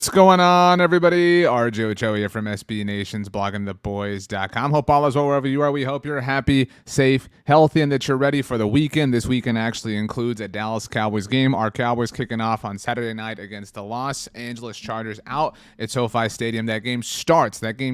What's going on, everybody? RJ Ochoa here from SB Nation's bloggingtheboys.com. Hope all is well wherever you are. We hope you're happy, safe, healthy, and that you're ready for the weekend. This weekend actually includes a Dallas Cowboys game. Our Cowboys kicking off on Saturday night against the Los Angeles Chargers out at SoFi Stadium. That game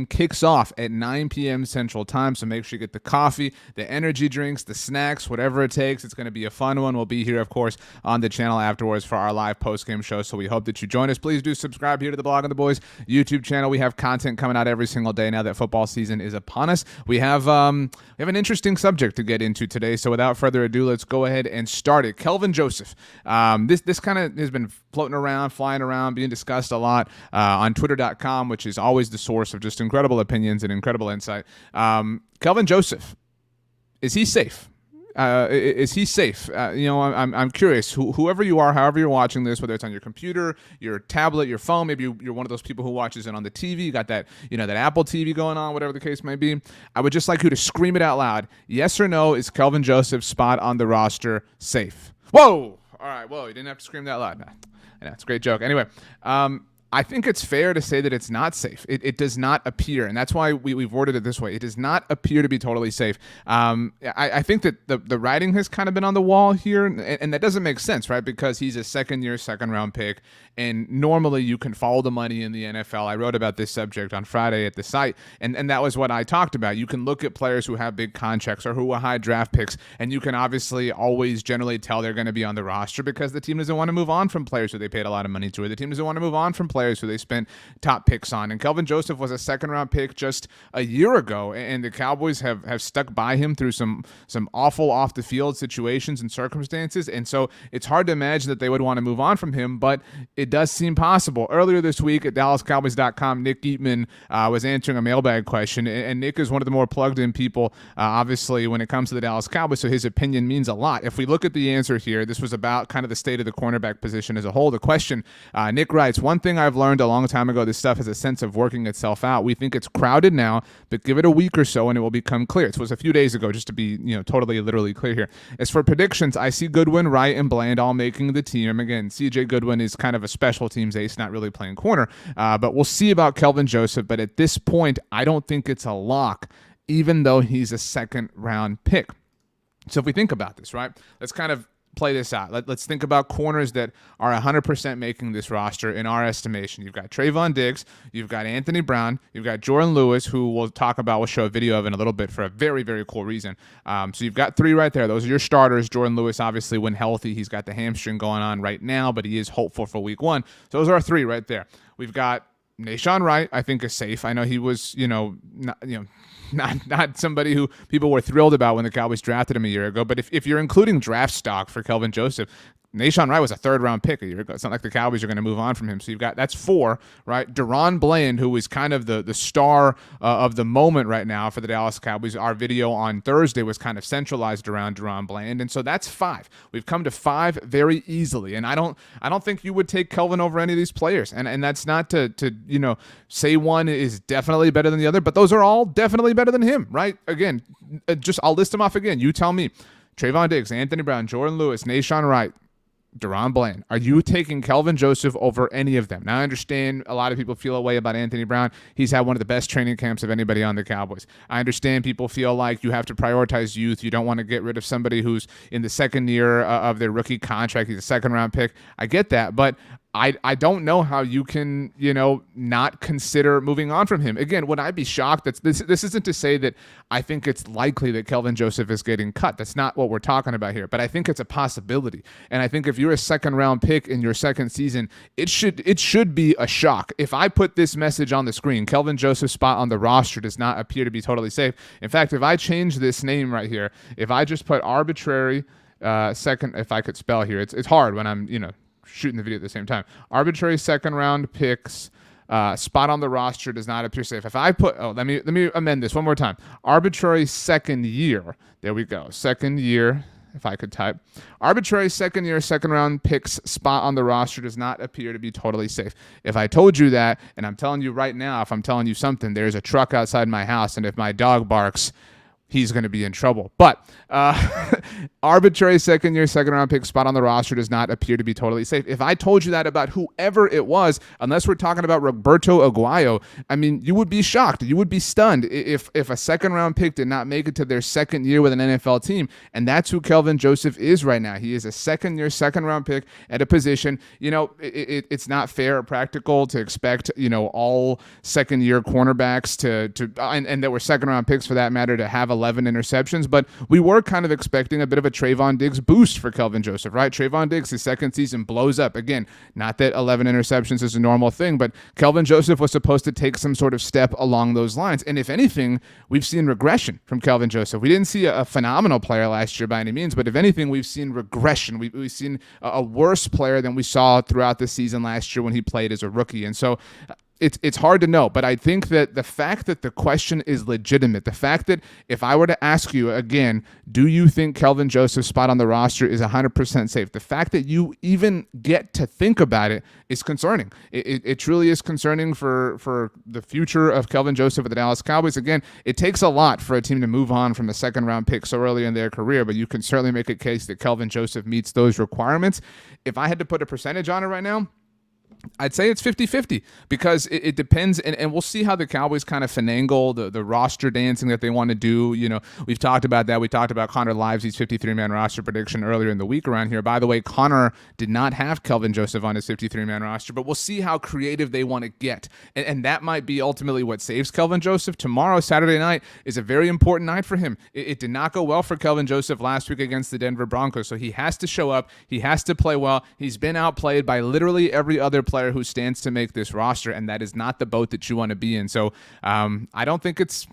kicks off at 9 p.m. Central Time, so make sure you get the coffee, the energy drinks, the snacks, whatever it takes. It's going to be a fun one. We'll be here, of course, on the channel afterwards for our live post-game show, so we hope that you join us. Please do subscribe here to the Blogging the Boys YouTube channel. We have content coming out every single day now that football season is upon us. We have an interesting subject to get into today, so without further ado, let's go ahead and start it. Kelvin Joseph. This kind of has been floating around, flying around, being discussed a lot on Twitter.com, which is always the source of just incredible opinions and incredible insight. Kelvin Joseph, is he safe? Is he safe? I'm curious. Whoever you are, however you're watching this, whether it's on your computer, your tablet, your phone, maybe you're one of those people who watches it on the TV. You got that, that Apple TV going on, whatever the case may be. I would just like you to scream it out loud. Yes or no? Is Kelvin Joseph's spot on the roster safe? Whoa! All right. Whoa! You didn't have to scream that loud. No, it's a great joke. Anyway. I think it's fair to say that it's not safe. It does not appear, and that's why we've worded it this way. It does not appear to be totally safe. I think that the writing has kind of been on the wall here, and that doesn't make sense, right? Because he's a second-year, second-round pick, and normally you can follow the money in the NFL. I wrote about this subject on Friday at the site, and that was what I talked about. You can look at players who have big contracts or who are high draft picks, and you can obviously always generally tell they're going to be on the roster because the team doesn't want to move on from players who they paid a lot of money to, or the team doesn't want to move on from players who they spent top picks on. And Kelvin Joseph was a second-round pick just a year ago, and the Cowboys have stuck by him through some awful off-the-field situations and circumstances, and so it's hard to imagine that they would want to move on from him, but it does seem possible. Earlier this week at DallasCowboys.com, Nick Eatman was answering a mailbag question, and Nick is one of the more plugged-in people, obviously, when it comes to the Dallas Cowboys, so his opinion means a lot. If we look at the answer here, this was about kind of the state of the cornerback position as a whole. The question, Nick writes, "One thing I've learned a long time ago, this stuff has a sense of working itself out. We think it's crowded now, but give it a week or so and it will become clear." This was a few days ago, just to be totally literally clear here. As for predictions, I see Goodwin, Wright, and Bland all making the team. Again, CJ Goodwin is kind of a special teams ace, not really playing corner, but we'll see about Kelvin Joseph. But at this point, I don't think it's a lock, even though he's a second-round pick. So if we think about this, right, let's kind of play this out. Let's think about corners that are 100% making this roster in our estimation. You've got Trayvon Diggs, you've got Anthony Brown, you've got Jordan Lewis, who we'll show a video of in a little bit for a very, very cool reason. So you've got three right there. Those are your starters. Jordan Lewis, obviously, when healthy, he's got the hamstring going on right now, but he is hopeful for week one. So those are our three right there. We've got Nahshon Wright, I think, is safe. I know he was, not somebody who people were thrilled about when the Cowboys drafted him a year ago. But if you're including draft stock for Kelvin Joseph, Nahshon Wright was a third-round pick a year ago. It's not like the Cowboys are going to move on from him. So that's four, right? Deron Bland, who is kind of the star of the moment right now for the Dallas Cowboys. Our video on Thursday was kind of centralized around Deron Bland, and so that's five. We've come to five very easily, and I don't think you would take Kelvin over any of these players. And that's not to say one is definitely better than the other, but those are all definitely better than him, right? Again, I'll list them off again. You tell me. Trayvon Diggs, Anthony Brown, Jordan Lewis, Nahshon Wright, Deron Bland. Are you taking Kelvin Joseph over any of them? Now, I understand a lot of people feel a way about Anthony Brown. He's had one of the best training camps of anybody on the Cowboys. I understand people feel like you have to prioritize youth. You don't want to get rid of somebody who's in the second year of their rookie contract. He's a second-round pick. I get that, but I don't know how you can, not consider moving on from him. Again, would I be shocked? This isn't to say that I think it's likely that Kelvin Joseph is getting cut. That's not what we're talking about here. But I think it's a possibility. And I think if you're a second-round pick in your second season, it should be a shock. If I put this message on the screen, Kelvin Joseph's spot on the roster does not appear to be totally safe. In fact, if I change this name right here, if I just put arbitrary second, if I could spell here, it's hard when I'm, shooting the video at the same time. Arbitrary second-round picks, spot on the roster does not appear safe. If I put, let me amend this one more time. Arbitrary second year. There we go. Second year. If I could type. Arbitrary second-year, second-round picks spot on the roster does not appear to be totally safe. If I told you that, and I'm telling you right now, if I'm telling you something, there's a truck outside my house, and if my dog barks, he's going to be in trouble. But arbitrary second-year, second-round pick spot on the roster does not appear to be totally safe. If I told you that about whoever it was, unless we're talking about Roberto Aguayo, I mean, you would be shocked. You would be stunned if a second-round pick did not make it to their second year with an NFL team, and that's who Kelvin Joseph is right now. He is a second-year, second-round pick at a position. It's not fair or practical to expect, all second-year cornerbacks and that were second-round picks for that matter to have 11 interceptions, but we were kind of expecting a bit of a Trayvon Diggs boost for Kelvin Joseph, right? Trayvon Diggs, his second season blows up. Again, not that 11 interceptions is a normal thing, but Kelvin Joseph was supposed to take some sort of step along those lines. And if anything, we've seen regression from Kelvin Joseph. We didn't see a phenomenal player last year by any means, but if anything, we've seen regression. We've seen a worse player than we saw throughout the season last year when he played as a rookie. And so it's hard to know, but I think that the fact that the question is legitimate, the fact that if I were to ask you again, do you think Kelvin Joseph's spot on the roster is 100% safe? The fact that you even get to think about it is concerning. It truly is concerning for the future of Kelvin Joseph with the Dallas Cowboys. Again, it takes a lot for a team to move on from a second-round pick so early in their career, but you can certainly make a case that Kelvin Joseph meets those requirements. If I had to put a percentage on it right now, I'd say it's 50-50 because it depends, and we'll see how the Cowboys kind of finagle the roster dancing that they want to do. We've talked about that. We talked about Connor Livesey's 53-man roster prediction earlier in the week around here. By the way, Connor did not have Kelvin Joseph on his 53-man roster, but we'll see how creative they want to get, and that might be ultimately what saves Kelvin Joseph. Tomorrow, Saturday night, is a very important night for him. It did not go well for Kelvin Joseph last week against the Denver Broncos, so he has to show up. He has to play well. He's been outplayed by literally every other player who stands to make this roster, and that is not the boat that you want to be in. So I don't think it's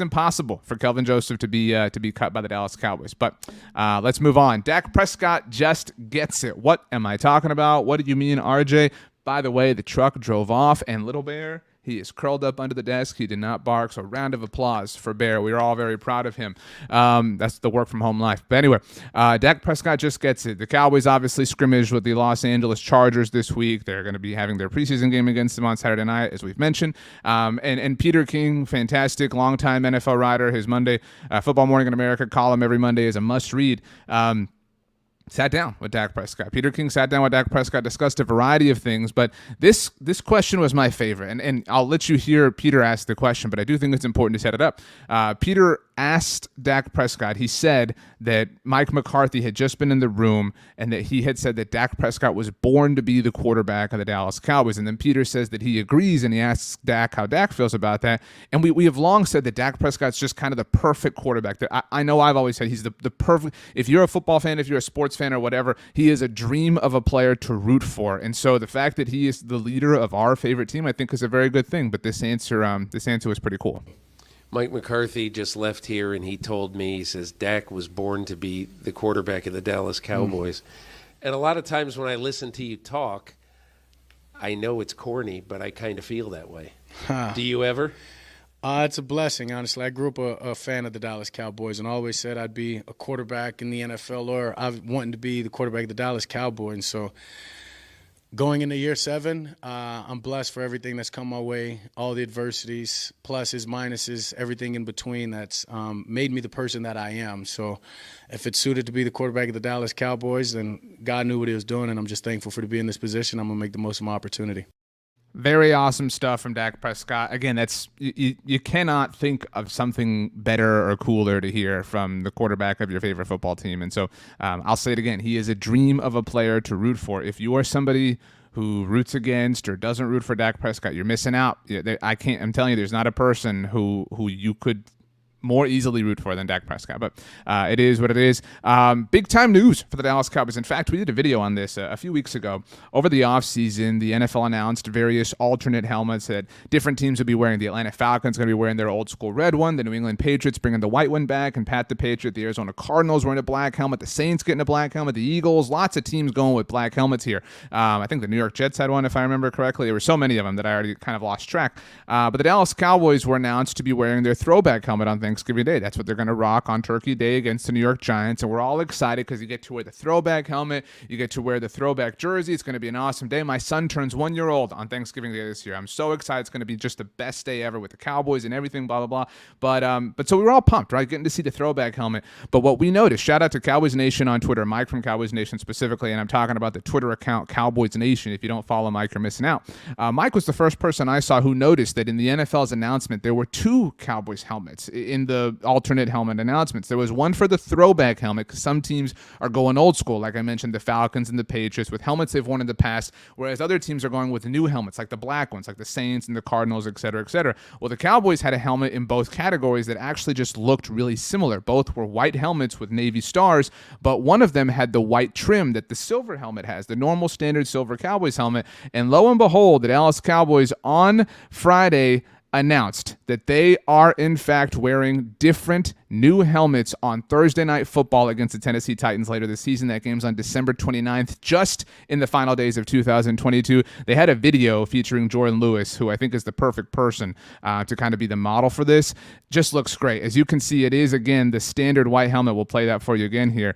impossible for Kelvin Joseph to be cut by the Dallas Cowboys. But let's move on. Dak Prescott just gets it. What am I talking about? What do you mean, RJ? By the way, the truck drove off, and Little Bear, he is curled up under the desk. He did not bark, so round of applause for Bear. We are all very proud of him. That's the work from home life. But anyway, Dak Prescott just gets it. The Cowboys obviously scrimmaged with the Los Angeles Chargers this week. They're going to be having their preseason game against them on Saturday night, as we've mentioned. And Peter King, fantastic, longtime NFL writer. His Monday Football Morning in America column every Monday is a must-read. Sat down with Dak Prescott. Peter King sat down with Dak Prescott, discussed a variety of things, but this question was my favorite, and I'll let you hear Peter ask the question, but I do think it's important to set it up. Peter asked Dak Prescott, he said that Mike McCarthy had just been in the room and that he had said that Dak Prescott was born to be the quarterback of the Dallas Cowboys, and then Peter says that he agrees, and he asks Dak how Dak feels about that, and we have long said that Dak Prescott's just kind of the perfect quarterback. I know I've always said he's the perfect, if you're a football fan, if you're a sports fan or whatever, he is a dream of a player to root for. And so the fact that he is the leader of our favorite team, I think, is a very good thing. But this answer was pretty cool. Mike McCarthy just left here, and he told me, he says, Dak was born to be the quarterback of the Dallas Cowboys. And a lot of times when I listen to you talk, I know it's corny, but I kind of feel that way. Do you ever? It's a blessing, honestly. I grew up a fan of the Dallas Cowboys and always said I'd be a quarterback in the NFL, or I wanted to be the quarterback of the Dallas Cowboys. And so going into year 7, I'm blessed for everything that's come my way, all the adversities, pluses, minuses, everything in between that's made me the person that I am. So if it's suited to be the quarterback of the Dallas Cowboys, then God knew what he was doing, and I'm just thankful to be in this position. I'm going to make the most of my opportunity. Very awesome stuff from Dak Prescott. Again, that's you cannot think of something better or cooler to hear from the quarterback of your favorite football team. And so I'll say it again. He is a dream of a player to root for. If you are somebody who roots against or doesn't root for Dak Prescott, you're missing out. I'm telling you, there's not a person who you could more easily root for than Dak Prescott, but it is what it is. Big time news for the Dallas Cowboys. In fact, we did a video on this a few weeks ago. Over the offseason, the NFL announced various alternate helmets that different teams would be wearing. The Atlanta Falcons going to be wearing their old school red one. The New England Patriots bringing the white one back, and Pat the Patriot. The Arizona Cardinals wearing a black helmet. The Saints getting a black helmet. The Eagles, lots of teams going with black helmets here. I think the New York Jets had one, if I remember correctly. There were so many of them that I already kind of lost track. But the Dallas Cowboys were announced to be wearing their throwback helmet on Thanksgiving Day. That's what they're going to rock on Turkey Day against the New York Giants. And we're all excited because you get to wear the throwback helmet. You get to wear the throwback jersey. It's going to be an awesome day. My son turns 1 year old on Thanksgiving Day this year. I'm so excited. It's going to be just the best day ever with the Cowboys and everything, blah, blah, blah. But so we were all pumped, right? Getting to see the throwback helmet. But what we noticed, shout out to Cowboys Nation on Twitter, Mike from Cowboys Nation specifically, and I'm talking about the Twitter account Cowboys Nation. If you don't follow Mike, you're missing out. Mike was the first person I saw who noticed that in the NFL's announcement, there were 2 Cowboys helmets in the alternate helmet announcements. There was one for the throwback helmet because some teams are going old school, like I mentioned, the Falcons and the Patriots with helmets they've worn in the past, whereas other teams are going with new helmets, like the black ones, like the Saints and the Cardinals, et cetera, et cetera. Well, the Cowboys had a helmet in both categories that actually just looked really similar. Both were white helmets with navy stars, but one of them had the white trim that the silver helmet has, the normal standard silver Cowboys helmet. And lo and behold, the Dallas Cowboys on Friday announced that they are in fact wearing different new helmets on Thursday Night Football against the Tennessee Titans later this season. That game's on December 29th, just in the final days of 2022. They had a video featuring Jordan Lewis, who I think is the perfect person to kind of be the model for this. Just looks great. As you can see, it is, again, the standard white helmet. We'll play that for you again here.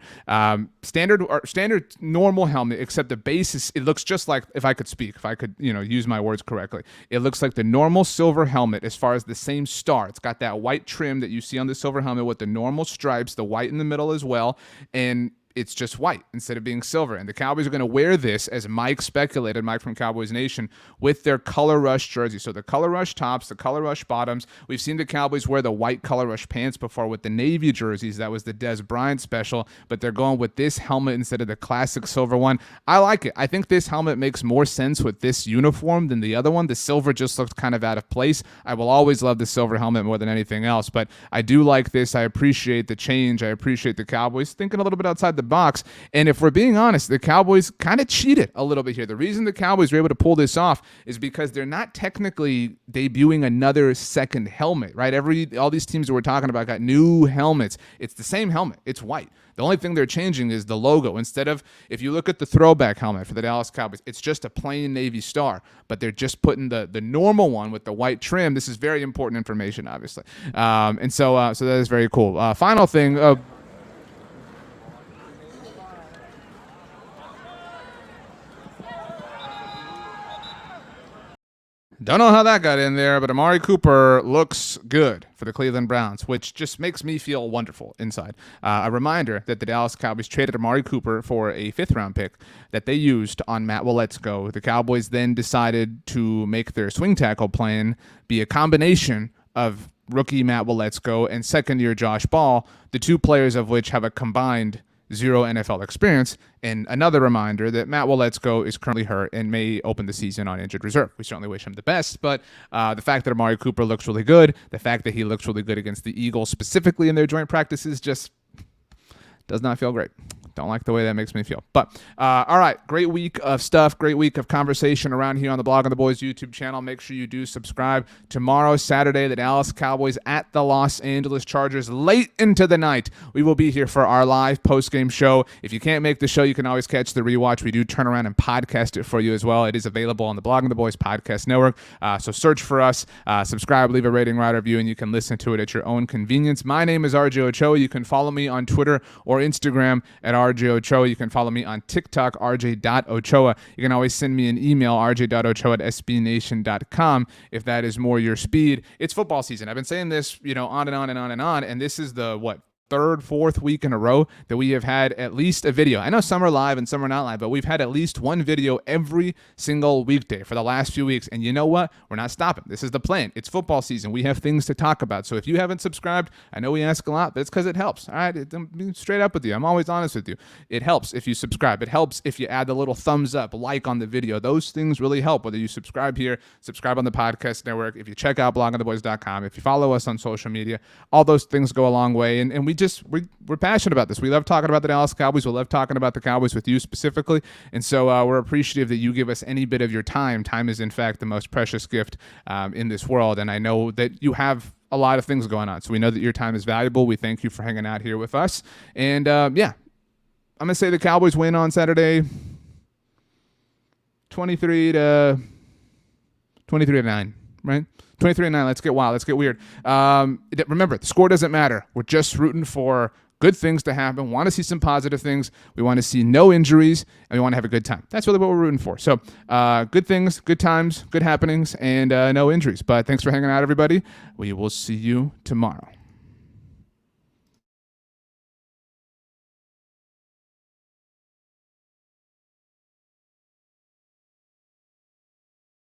Standard normal helmet, except the base is, it looks just like, if I could speak, if I could, use my words correctly, it looks like the normal silver helmet as far as the same star. It's got that white trim that you see on the silver helmet with the normal stripes, the white in the middle as well, and it's just white instead of being silver. And the Cowboys are going to wear this, as Mike speculated, Mike from Cowboys Nation, with their Color Rush jersey. So the Color Rush tops, the Color Rush bottoms. We've seen the Cowboys wear the white Color Rush pants before with the navy jerseys. That was the Des Bryant special, but they're going with this helmet instead of the classic silver one. I like it. I think this helmet makes more sense with this uniform than the other one. The silver just looked kind of out of place. I will always love the silver helmet more than anything else, but I do like this. I appreciate the change. I appreciate the Cowboys thinking a little bit outside the box. And if we're being honest, the Cowboys kind of cheated a little bit here. The reason the Cowboys were able to pull this off is because they're not technically debuting another second helmet, right? All these teams that we're talking about got new helmets. It's the same helmet. It's white. The only thing they're changing is the logo. Instead of, if you look at the throwback helmet for the Dallas Cowboys, it's just a plain navy star, but they're just putting the normal one with the white trim. This is very important information, obviously. So that is very cool. Final thing, don't know how that got in there, but Amari Cooper looks good for the Cleveland Browns, which just makes me feel wonderful inside. A reminder that the Dallas Cowboys traded Amari Cooper for a 5th-round pick that they used on Matt Willetsko. The Cowboys then decided to make their swing tackle plan be a combination of rookie Matt Willetsko and second-year Josh Ball, the two players of which have a combined 0 NFL experience. And another reminder that Matt Willetsko is currently hurt and may open the season on injured reserve. We certainly wish him the best, but the fact that Amari Cooper looks really good, the fact that he looks really good against the Eagles specifically in their joint practices just does not feel great. Don't like the way that makes me feel. But, all right, great week of stuff, great week of conversation around here on the Blog on the Boys YouTube channel. Make sure you do subscribe. Tomorrow, Saturday, the Dallas Cowboys at the Los Angeles Chargers late into the night. We will be here for our live post-game show. If you can't make the show, you can always catch the rewatch. We do turn around and podcast it for you as well. It is available on the Blog on the Boys podcast network. So search for us, subscribe, leave a rating, write a review, and you can listen to it at your own convenience. My name is RJ Ochoa. You can follow me on Twitter or Instagram at RJ Ochoa. You can follow me on TikTok, rj.ochoa. You can always send me an email, rj.ochoa@sbnation.com, if that is more your speed. It's football season. I've been saying this, on and on and on and on, and this is the, 3rd, 4th week in a row that we have had at least a video. I know some are live and some are not live, but we've had at least one video every single weekday for the last few weeks. And you know what? We're not stopping. This is the plan. It's football season. We have things to talk about. So if you haven't subscribed, I know we ask a lot, but it's because it helps. All right? I'm being straight up with you. I'm always honest with you. It helps if you subscribe. It helps if you add the little thumbs up, like on the video. Those things really help, whether you subscribe here, subscribe on the podcast network, if you check out blogontheboys.com, if you follow us on social media, all those things go a long way. And we're passionate about this. We love talking about the Dallas Cowboys. We love talking about the Cowboys with you specifically. And so we're appreciative that you give us any bit of your time. Time is, in fact, the most precious gift in this world. And I know that you have a lot of things going on. So we know that your time is valuable. We thank you for hanging out here with us. And, I'm going to say the Cowboys win on Saturday 23-9. right? 23-9. Let's get wild. Let's get weird. Remember, the score doesn't matter. We're just rooting for good things to happen. Want to see some positive things. We want to see no injuries, and we want to have a good time. That's really what we're rooting for. So good things, good times, good happenings, and no injuries. But thanks for hanging out, everybody. We will see you tomorrow.